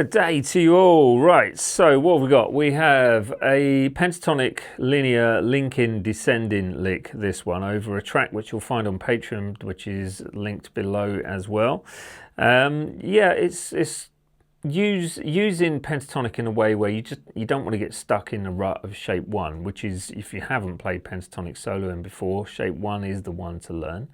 Good day to you all. Right, so what have we got? We have a pentatonic linear linking descending lick, this one, over a track which you'll find on Patreon, which is linked below as well. Yeah, it's using pentatonic in a way where you don't want to get stuck in the rut of shape 1, which is, if you haven't played pentatonic soloing before, shape 1 is the one to learn.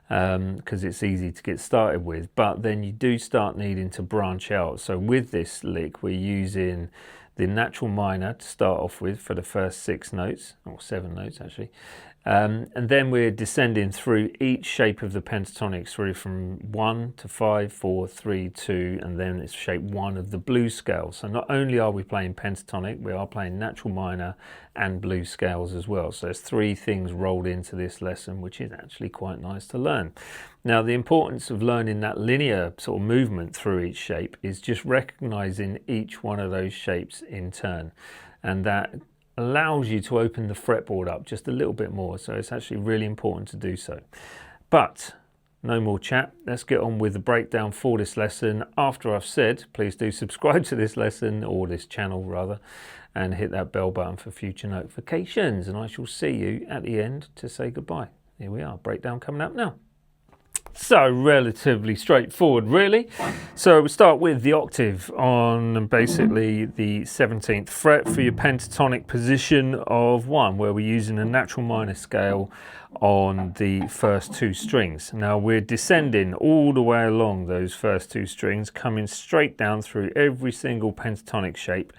Because it's easy to get started with, but then you do start needing to branch out. So with this lick, we're using the natural minor to start off with for the first 6 notes, or 7 notes actually, and then we're descending through each shape of the pentatonic through from 1 to 5, 4, 3, 2, and then it's shape 1 of the blues scale. So not only are we playing pentatonic, we are playing natural minor and blues scales as well. So there's 3 things rolled into this lesson, which is actually quite nice to learn. Now, the importance of learning that linear sort of movement through each shape is just recognizing each one of those shapes in turn, and that allows you to open the fretboard up just a little bit more. So it's actually really important to do so. But no more chat, let's get on with the breakdown for this lesson. After I've said, please do subscribe to this lesson, or this channel rather, and hit that bell button for future notifications, and I shall see you at the end to say goodbye. Here we are, breakdown coming up now. So relatively straightforward really. So we start with the octave on basically the 17th fret for your pentatonic position of 1, where we're using a natural minor scale on the first 2 strings. Now we're descending all the way along those first 2 strings, coming straight down through every single pentatonic shape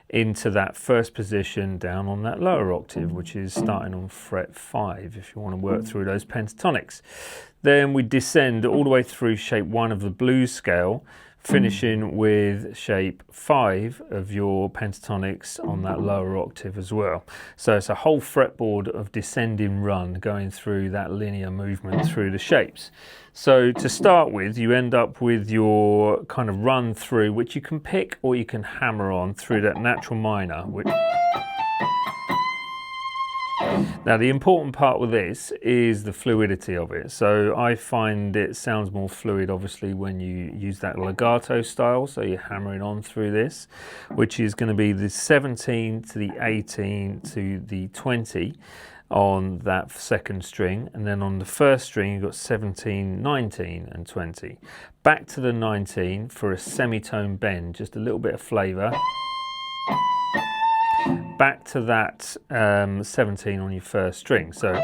into that first position down on that lower octave, which is starting on fret 5 if you want to work through those pentatonics. Then we descend all the way through shape 1 of the blues scale, finishing with shape 5 of your pentatonics on that lower octave as well. So it's a whole fretboard of descending run going through that linear movement through the shapes. So to start with, you end up with your kind of run through, which you can pick or you can hammer on through that natural minor. Now the important part with this is the fluidity of it. So I find it sounds more fluid obviously when you use that legato style, so you're hammering on through this, which is going to be the 17 to the 18 to the 20 on that second string, and then on the first string you've got 17, 19 and 20. Back to the 19 for a semitone bend, just a little bit of flavour. Back to that 17 on your first string. So,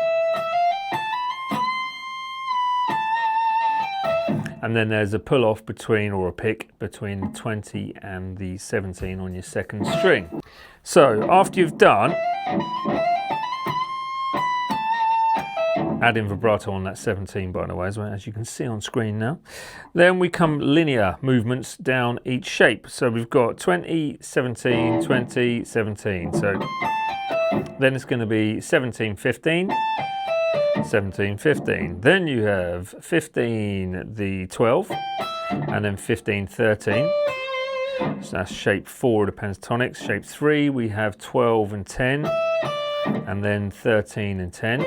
and then there's a pull off between, or a pick between the 20 and the 17 on your second string. So after you've done, add in vibrato on that 17 by the way, as you can see on screen now. Then we come linear movements down each shape. So we've got 20, 17, 20, 17. So then it's going to be 17, 15, 17, 15. Then you have 15, the 12, and then 15, 13. So that's shape 4 of the pentatonics. Shape 3, we have 12 and 10, and then 13 and 10.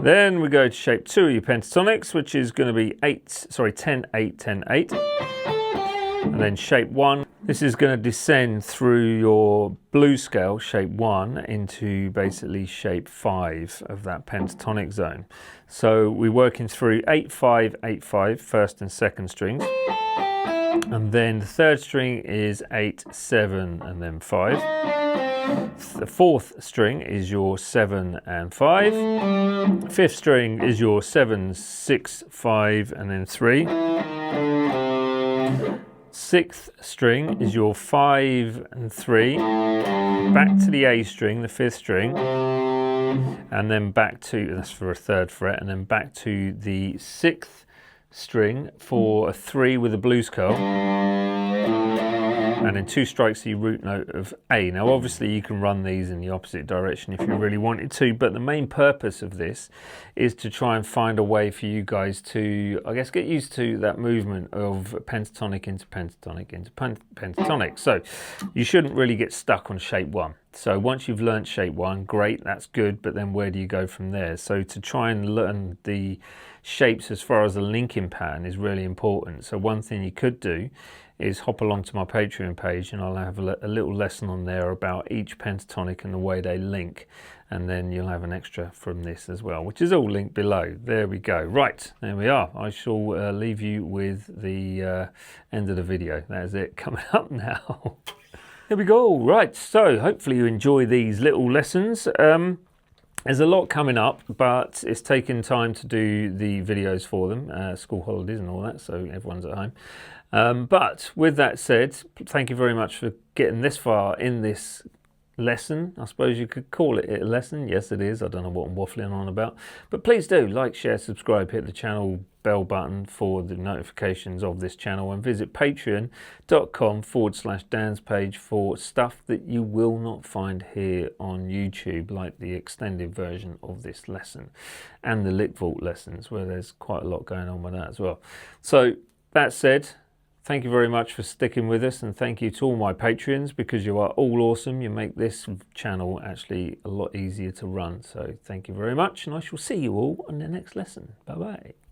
Then we go to shape 2 of your pentatonics, which is going to be 10, 8, 10, 8. And then shape 1, this is going to descend through your blues scale, shape 1, into basically shape 5 of that pentatonic zone. So we're working through 8, 5, 8, 5, first and second strings. And then the third string is 8, 7, and then 5. The fourth string is your 7 and 5. Fifth string is your 7, 6, 5, and then 3. Sixth string is your 5 and 3. Back to the A string, the 5th string, and then back to, that's for a 3rd fret, and then back to the 6th string for a 3 with a blues scale, and then 2 strikes the root note of A. Now obviously you can run these in the opposite direction if you really wanted to, but the main purpose of this is to try and find a way for you guys to, I guess, get used to that movement of pentatonic into pentatonic into pentatonic. So you shouldn't really get stuck on shape 1. So once you've learned shape 1, great, that's good, but then where do you go from there? So to try and learn the shapes as far as the linking pattern is really important. So one thing you could do is hop along to my Patreon page and I'll have a little lesson on there about each pentatonic and the way they link, and then you'll have an extra from this as well, which is all linked below. There we go. Right, there we are. I shall leave you with the end of the video. That is it coming up now. Here we go. Right, so hopefully you enjoy these little lessons. There's a lot coming up, but it's taken time to do the videos for them, school holidays and all that, so everyone's at home. But with that said, thank you very much for getting this far in this lesson. I suppose you could call it a lesson. Yes, it is. I don't know what I'm waffling on about. But please do like, share, subscribe, hit the channel bell button for the notifications of this channel, and visit patreon.com/Dan's page for stuff that you will not find here on YouTube, like the extended version of this lesson and the lick vault lessons, where there's quite a lot going on with that as well. So that said, thank you very much for sticking with us, and thank you to all my Patreons, because you are all awesome. You make this channel actually a lot easier to run. So thank you very much, and I shall see you all on the next lesson. Bye-bye.